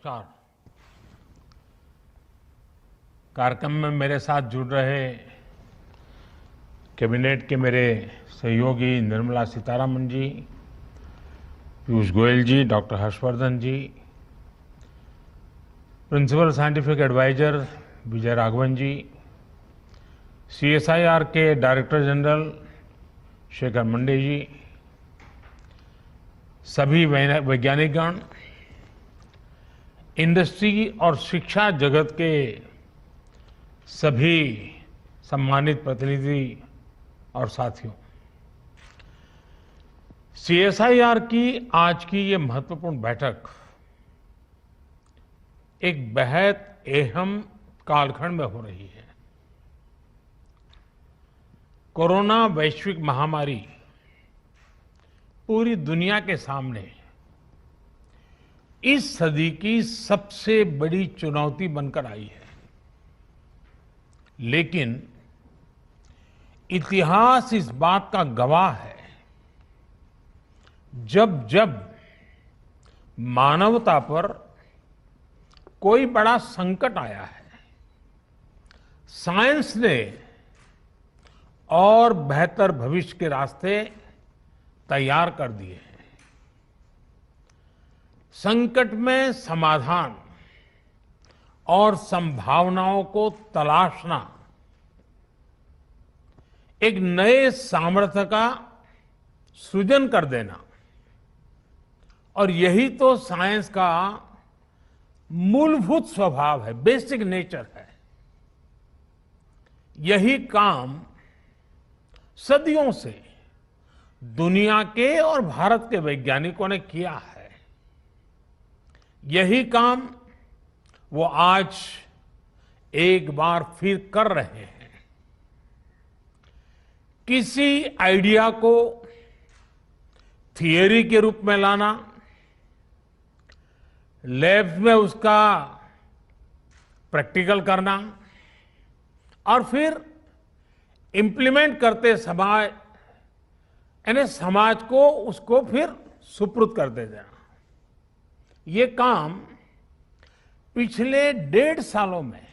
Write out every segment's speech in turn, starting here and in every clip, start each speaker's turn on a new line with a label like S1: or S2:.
S1: नमस्कार। कार्यक्रम में मेरे साथ जुड़ रहे कैबिनेट के मेरे सहयोगी निर्मला सीतारमण जी, पीयूष गोयल जी, डॉक्टर हर्षवर्धन जी, principal scientific adviser Vijay Raghavan जी, सीएसआईआर के डायरेक्टर जनरल शेखर मंडे जी, सभी वैज्ञानिकगण, इंडस्ट्री और शिक्षा जगत के सभी सम्मानित प्रतिनिधि और साथियों, सीएसआईआर की आज की ये महत्वपूर्ण बैठक एक बेहद अहम कालखंड में हो रही है। कोरोना वैश्विक महामारी पूरी दुनिया के सामने इस सदी की सबसे बड़ी चुनौती बनकर आई है, लेकिन इतिहास इस बात का गवाह है, जब जब मानवता पर कोई बड़ा संकट आया है, साइंस ने और बेहतर भविष्य के रास्ते तैयार कर दिए हैं। संकट में समाधान और संभावनाओं को तलाशना एक नए सामर्थ्य का सृजन कर देना, और यही तो साइंस का मूलभूत स्वभाव है, बेसिक नेचर है। यही काम सदियों से दुनिया के और भारत के वैज्ञानिकों ने किया है। यही काम वो आज एक बार फिर कर रहे हैं। किसी आइडिया को थियरी के रूप में लाना, लैब में उसका प्रैक्टिकल करना और फिर इंप्लीमेंट करते समय यानी समाज को उसको फिर सुपुर्द कर दे देना, ये काम पिछले 1.5 सालों में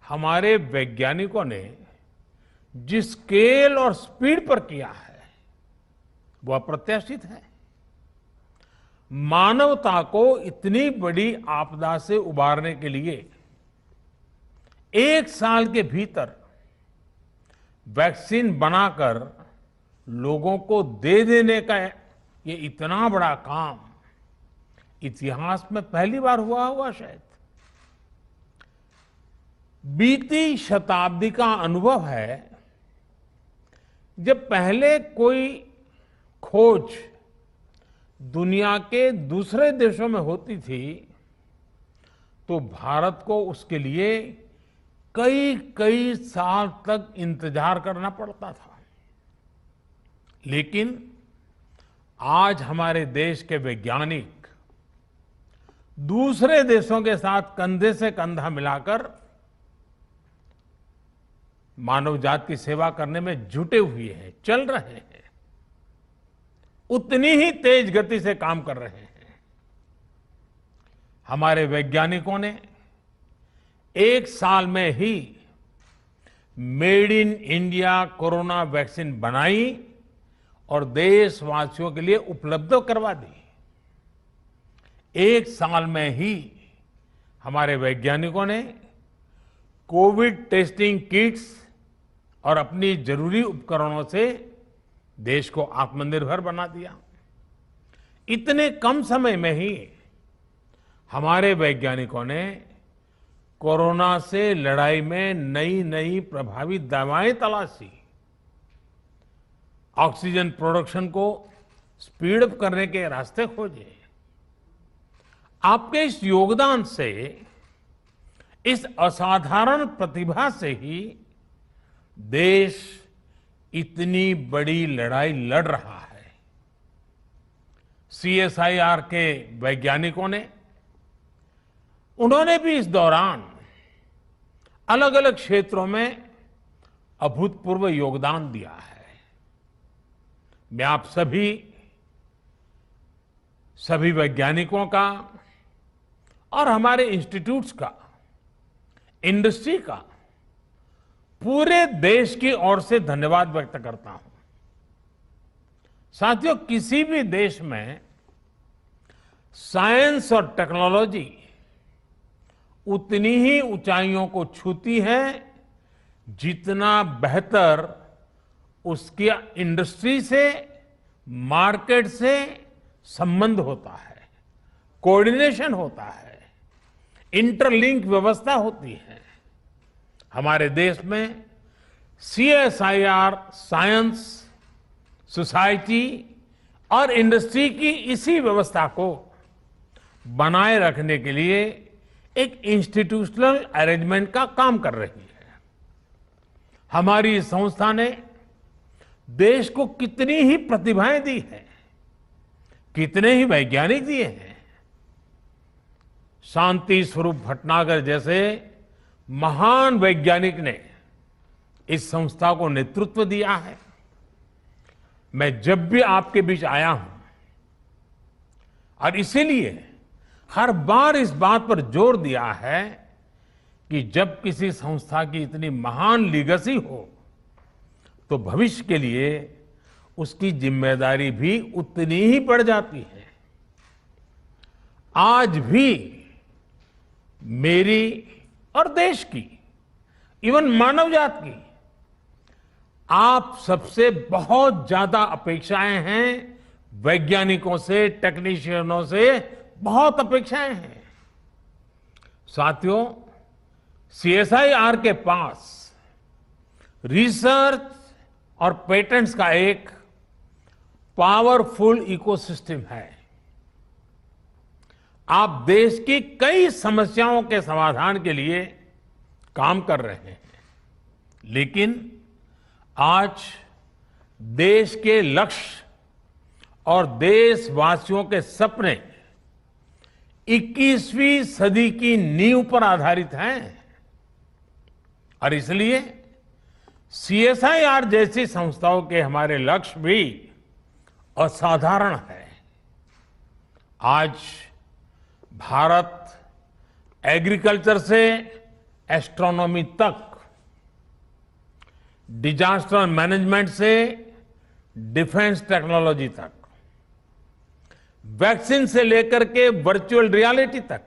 S1: हमारे वैज्ञानिकों ने जिस स्केल और स्पीड पर किया है वह अप्रत्याशित है। मानवता को इतनी बड़ी आपदा से उबारने के लिए 1 साल के भीतर वैक्सीन बनाकर लोगों को दे देने का ये इतना बड़ा काम इतिहास में पहली बार हुआ होगा शायद। बीती शताब्दी का अनुभव है, जब पहले कोई खोज दुनिया के दूसरे देशों में होती थी तो भारत को उसके लिए कई कई साल तक इंतजार करना पड़ता था। लेकिन आज हमारे देश के वैज्ञानिक दूसरे देशों के साथ कंधे से कंधा मिलाकर मानव जाति की सेवा करने में जुटे हुए हैं, चल रहे हैं, उतनी ही तेज गति से काम कर रहे हैं। हमारे वैज्ञानिकों ने 1 साल में he made in India corona vaccine बनाई और देशवासियों के लिए उपलब्ध करवा दी। 1 साल में ही हमारे वैज्ञानिकों ने कोविड टेस्टिंग किट्स और अपनी जरूरी उपकरणों से देश को आत्मनिर्भर बना दिया। इतने कम समय में ही हमारे वैज्ञानिकों ने कोरोना से लड़ाई में नई नई प्रभावी दवाएं तलाशी, ऑक्सीजन प्रोडक्शन को स्पीड अप करने के रास्ते खोजे। आपके इस योगदान से, इस असाधारण प्रतिभा से ही देश इतनी बड़ी लड़ाई लड़ रहा है। सीएसआईआर के वैज्ञानिकों ने, उन्होंने भी इस दौरान अलग अलग क्षेत्रों में अभूतपूर्व योगदान दिया है। मैं आप सभी वैज्ञानिकों का, और हमारे इंस्टीट्यूट्स का, इंडस्ट्री का पूरे देश की ओर से धन्यवाद व्यक्त करता हूं। साथियों, किसी भी देश में साइंस और टेक्नोलॉजी उतनी ही ऊंचाइयों को छूती है जितना बेहतर उसकी इंडस्ट्री से, मार्केट से संबंध होता है, कोऑर्डिनेशन होता है, इंटरलिंक व्यवस्था होती है। हमारे देश में सीएसआईआर साइंस, सोसाइटी और इंडस्ट्री की इसी व्यवस्था को बनाए रखने के लिए एक इंस्टीट्यूशनल अरेंजमेंट का काम कर रही है। हमारी इस संस्था ने देश को कितनी ही प्रतिभाएं दी हैं, कितने ही वैज्ञानिक दिए हैं। शांति स्वरूप भटनागर जैसे महान वैज्ञानिक ने इस संस्था को नेतृत्व दिया है। मैं जब भी आपके बीच आया हूं और इसीलिए हर बार इस बात पर जोर दिया है कि जब किसी संस्था की इतनी महान लीगेसी हो तो भविष्य के लिए उसकी जिम्मेदारी भी उतनी ही बढ़ जाती है। आज भी मेरी और देश की, इवन मानव जात की, आप सबसे बहुत ज्यादा अपेक्षाएं हैं। वैज्ञानिकों से, टेक्नीशियनों से बहुत अपेक्षाएं हैं। साथियों, सीएसआईआर के पास रिसर्च और पेटेंट्स का एक पावरफुल इकोसिस्टम है। आप देश की कई समस्याओं के समाधान के लिए काम कर रहे हैं, लेकिन आज देश के लक्ष्य और देशवासियों के सपने 21वीं सदी की नींव पर आधारित हैं और इसलिए सीएसआईआर जैसी संस्थाओं के हमारे लक्ष्य भी असाधारण है। आज भारत एग्रीकल्चर से एस्ट्रोनॉमी तक, डिजास्टर मैनेजमेंट से डिफेंस टेक्नोलॉजी तक, वैक्सीन से लेकर के वर्चुअल रियलिटी तक,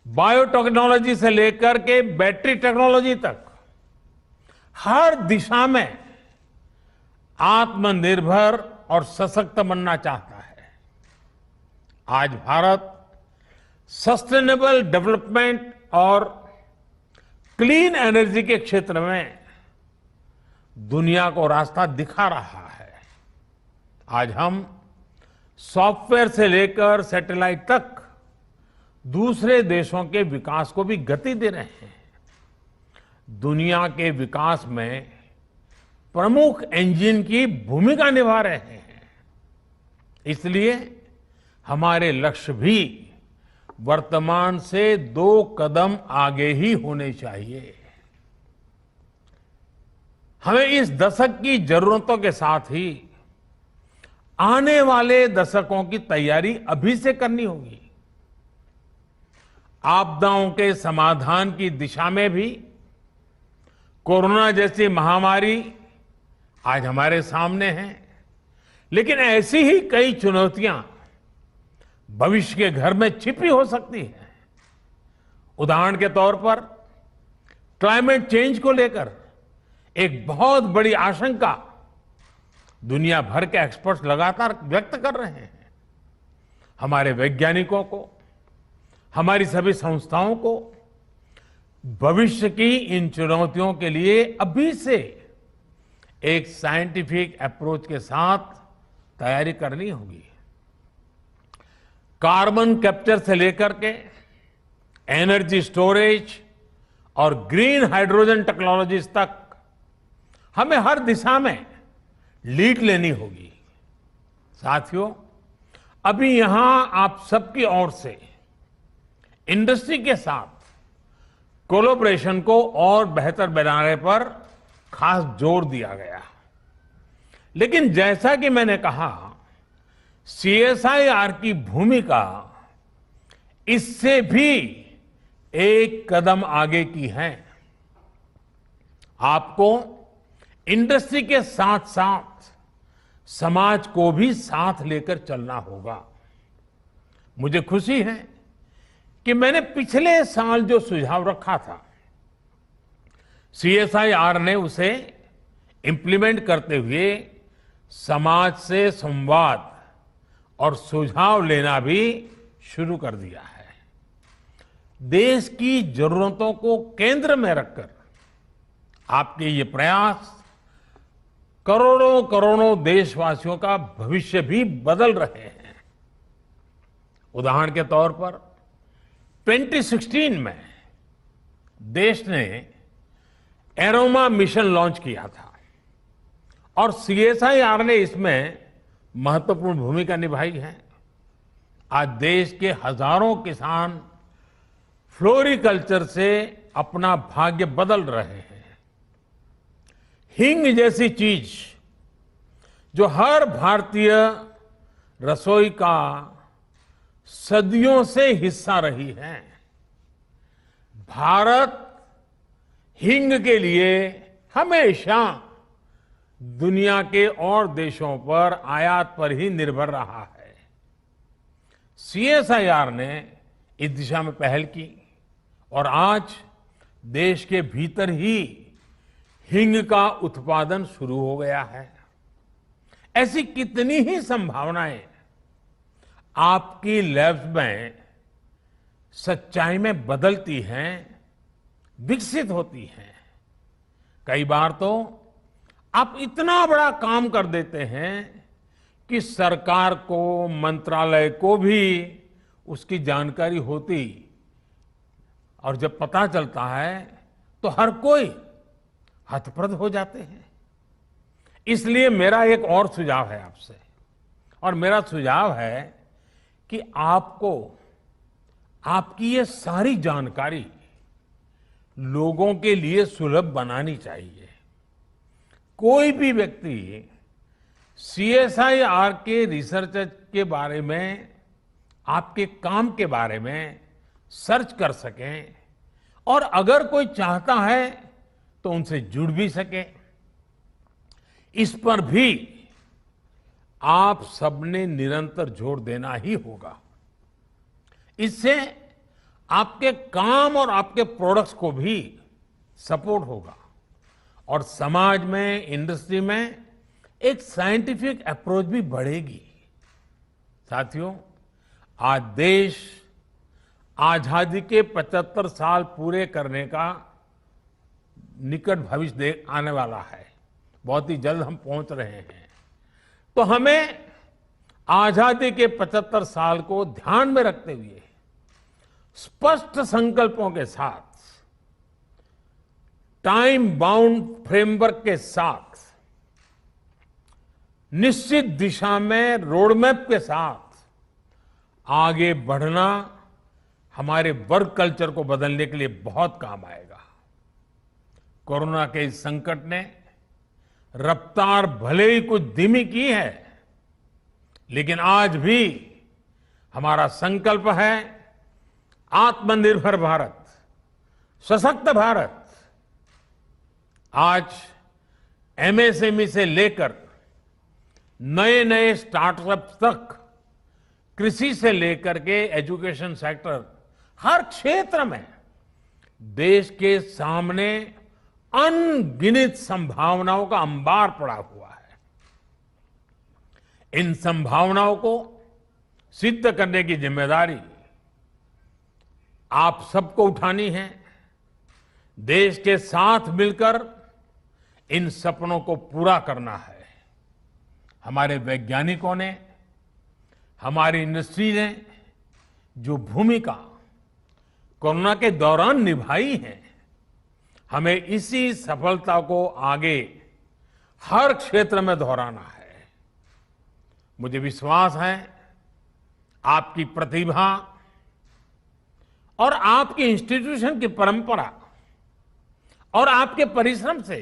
S1: बायोटेक्नोलॉजी से लेकर के बैटरी टेक्नोलॉजी तक, हर दिशा में आत्मनिर्भर और सशक्त बनना चाहता है। आज भारत सस्टेनेबल डेवलपमेंट और क्लीन एनर्जी के क्षेत्र में दुनिया को रास्ता दिखा रहा है। आज हम सॉफ्टवेयर से लेकर सैटेलाइट तक दूसरे देशों के विकास को भी गति दे रहे हैं। दुनिया के विकास में प्रमुख इंजन की भूमिका निभा रहे हैं। इसलिए हमारे लक्ष्य भी वर्तमान से 2 कदम आगे ही होने चाहिए। हमें इस दशक की जरूरतों के साथ ही आने वाले दशकों की तैयारी अभी से करनी होगी। आपदाओं के समाधान की दिशा में भी कोरोना जैसी महामारी आज हमारे सामने है, लेकिन ऐसी ही कई चुनौतियां भविष्य के घर में छिपी हो सकती हैं। उदाहरण के तौर पर क्लाइमेट चेंज को लेकर एक बहुत बड़ी आशंका दुनिया भर के एक्सपर्ट्स लगातार व्यक्त कर रहे हैं। हमारे वैज्ञानिकों को, हमारी सभी संस्थाओं को भविष्य की इन चुनौतियों के लिए अभी से एक साइंटिफिक अप्रोच के साथ तैयारी करनी होगी। कार्बन कैप्चर से लेकर के एनर्जी स्टोरेज और ग्रीन हाइड्रोजन टेक्नोलॉजीज तक हमें हर दिशा में लीड लेनी होगी। साथियों, अभी यहां आप सबकी ओर से इंडस्ट्री के साथ कोलैबोरेशन को और बेहतर बनाने पर खास जोर दिया गया। लेकिन जैसा कि मैंने कहा, सीएसआईआर की भूमिका इससे भी एक कदम आगे की है। आपको इंडस्ट्री के साथ साथ समाज को भी साथ लेकर चलना होगा। मुझे खुशी है कि मैंने पिछले साल जो सुझाव रखा था, सीएसआईआर ने उसे इंप्लीमेंट करते हुए समाज से संवाद और सुझाव लेना भी शुरू कर दिया है। देश की जरूरतों को केंद्र में रखकर आपके ये प्रयास करोड़ों करोड़ों देशवासियों का भविष्य भी बदल रहे हैं। उदाहरण के तौर पर 2016 में देश ने एरोमा मिशन लॉन्च किया था और सीएसआईआर ने इसमें महत्वपूर्ण भूमिका निभाई है। आज देश के हजारों किसान फ्लोरिकल्चर से अपना भाग्य बदल रहे हैं। हींग जैसी चीज जो हर भारतीय रसोई का सदियों से हिस्सा रही है, भारत हींग के लिए हमेशा दुनिया के और देशों पर आयात पर ही निर्भर रहा है। सीएसआईआर ने इस दिशा में पहल की और आज देश के भीतर ही हींग का उत्पादन शुरू हो गया है। ऐसी कितनी ही संभावनाएं आपकी लैब्स में सच्चाई में बदलती हैं, विकसित होती हैं। कई बार तो आप इतना बड़ा काम कर देते हैं कि सरकार को, मंत्रालय को भी उसकी जानकारी होती, और जब पता चलता है तो हर कोई हतप्रभ हो जाते हैं। इसलिए मेरा एक और सुझाव है आपसे, और मेरा सुझाव है कि आपको आपकी ये सारी जानकारी लोगों के लिए सुलभ बनानी चाहिए। कोई भी व्यक्ति सीएसआईआर के रिसर्च के बारे में, आपके काम के बारे में सर्च कर सकें और अगर कोई चाहता है तो उनसे जुड़ भी सके। इस पर भी आप सबने निरंतर जोर देना ही होगा। इससे आपके काम और आपके प्रोडक्ट्स को भी सपोर्ट होगा और समाज में, इंडस्ट्री में एक साइंटिफिक अप्रोच भी बढ़ेगी। साथियों, आज देश आजादी के 75 साल पूरे करने का निकट भविष्य आने वाला है। बहुत ही जल्द हम पहुंच रहे हैं। तो हमें आजादी के 75 साल को ध्यान में रखते हुए स्पष्ट संकल्पों के साथ, टाइम बाउंड फ्रेमवर्क के साथ, निश्चित दिशा में रोडमैप के साथ आगे बढ़ना हमारे वर्क कल्चर को बदलने के लिए बहुत काम आएगा। कोरोना के इस संकट ने रफ्तार भले ही कुछ धीमी की है, लेकिन आज भी हमारा संकल्प है आत्मनिर्भर भारत, सशक्त भारत। आज एमएसएमई से लेकर नए नए स्टार्टअप्स तक, कृषि से लेकर के एजुकेशन सेक्टर, हर क्षेत्र में देश के सामने अनगिनत संभावनाओं का अंबार पड़ा हुआ है। इन संभावनाओं को सिद्ध करने की जिम्मेदारी आप सबको उठानी है। देश के साथ मिलकर इन सपनों को पूरा करना है। हमारे वैज्ञानिकों ने, हमारी इंडस्ट्री ने जो भूमिका कोरोना के दौरान निभाई है, हमें इसी सफलता को आगे हर क्षेत्र में दोहराना है। मुझे विश्वास है आपकी प्रतिभा और आपके इंस्टीट्यूशन की परंपरा और आपके परिश्रम से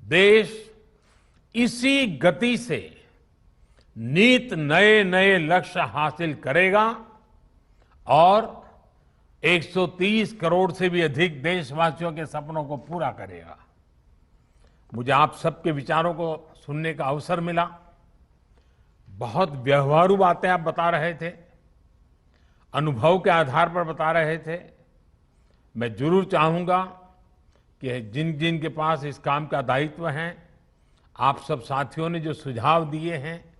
S1: देश इसी गति से नित नए नए लक्ष्य हासिल करेगा और 130 करोड़ से भी अधिक देशवासियों के सपनों को पूरा करेगा। मुझे आप सबके विचारों को सुनने का अवसर मिला। बहुत व्यवहारू बातें आप बता रहे थे, अनुभव के आधार पर बता रहे थे। मैं जरूर चाहूंगा कि जिन जिन के पास इस काम का दायित्व है, आप सब साथियों ने जो सुझाव दिए हैं,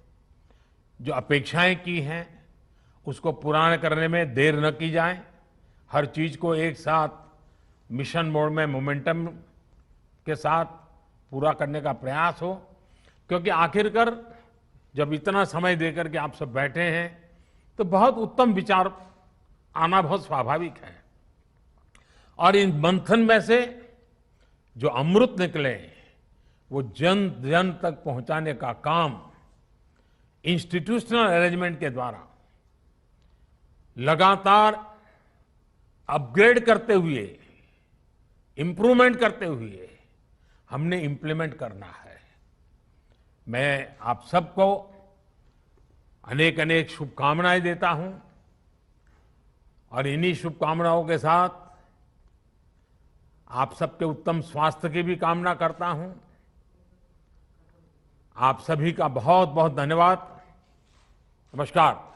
S1: जो अपेक्षाएं की हैं, उसको पूरा करने में देर न की जाए। हर चीज को एक साथ मिशन मोड में मोमेंटम के साथ पूरा करने का प्रयास हो, क्योंकि आखिरकार जब इतना समय देकर के आप सब बैठे हैं तो बहुत उत्तम विचार आना बहुत स्वाभाविक है। और इन मंथन में से जो अमृत निकले वो जन जन तक पहुंचाने का काम इंस्टीट्यूशनल अरेंजमेंट के द्वारा लगातार अपग्रेड करते हुए, इंप्रूवमेंट करते हुए हमने इंप्लीमेंट करना है। मैं आप सबको अनेक अनेक शुभकामनाएं देता हूं और इन्हीं शुभकामनाओं के साथ आप सबके उत्तम स्वास्थ्य की भी कामना करता हूं। आप सभी का बहुत बहुत धन्यवाद। नमस्कार।